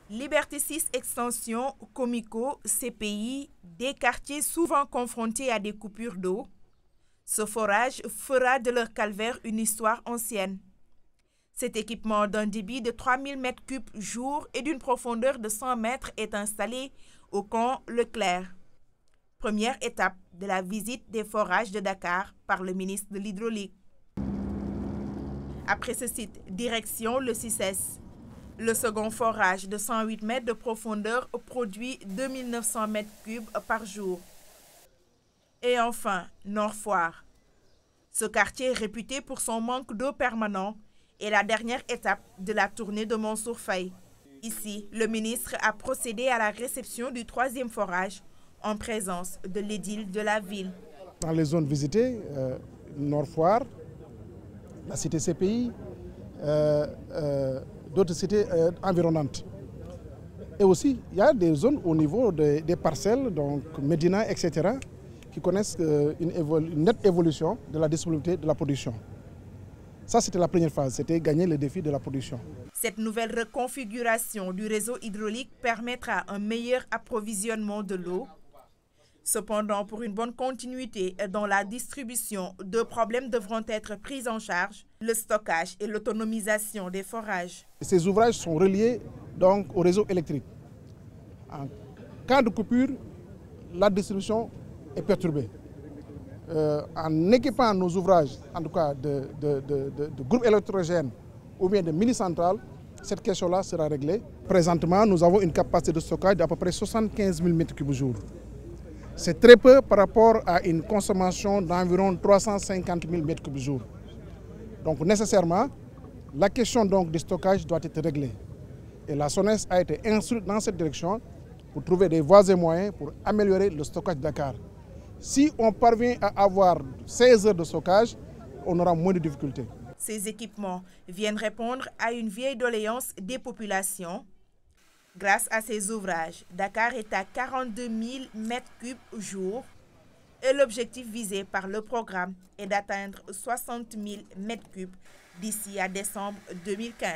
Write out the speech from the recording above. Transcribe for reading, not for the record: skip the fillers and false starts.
Liberté 6 Extension, Comico, CPI, des quartiers souvent confrontés à des coupures d'eau. Ce forage fera de leur calvaire une histoire ancienne. Cet équipement d'un débit de 3000 m3 jour et d'une profondeur de 100 mètres est installé au camp Leclerc. Première étape de la visite des forages de Dakar par le ministre de l'Hydraulique. Après ce site, direction le CICES. Le second forage de 108 mètres de profondeur produit 2900 m3 par jour. Et enfin, Nord Foire. Ce quartier réputé pour son manque d'eau permanent est la dernière étape de la tournée de Mansour Faye. Ici, le ministre a procédé à la réception du troisième forage en présence de l'édile de la ville. Dans les zones visitées, Nord Foire, la cité CPI, d'autres cités environnantes. Et aussi, il y a des zones au niveau des parcelles, donc Médina, etc., qui connaissent une nette évolution de la disponibilité de la production. Ça, c'était la première phase, c'était gagner le défi de la production. Cette nouvelle reconfiguration du réseau hydraulique permettra un meilleur approvisionnement de l'eau. Cependant, pour une bonne continuité dans la distribution, deux problèmes devront être pris en charge, le stockage et l'autonomisation des forages. Ces ouvrages sont reliés donc au réseau électrique. En cas de coupure, la distribution est perturbée. En équipant nos ouvrages, en tout cas de groupes électrogènes ou bien de mini-centrales, cette question-là sera réglée. Présentement, nous avons une capacité de stockage d'à peu près 75 000 m3 jour. C'est très peu par rapport à une consommation d'environ 350 000 m3 jour. Donc nécessairement, la question donc du stockage doit être réglée. Et la SONES a été instruite dans cette direction pour trouver des voies et moyens pour améliorer le stockage de Dakar. Si on parvient à avoir 16 heures de stockage, on aura moins de difficultés. Ces équipements viennent répondre à une vieille doléance des populations. Grâce à ces ouvrages, Dakar est à 42 000 m3 jour et l'objectif visé par le programme est d'atteindre 60 000 m3 d'ici à décembre 2015.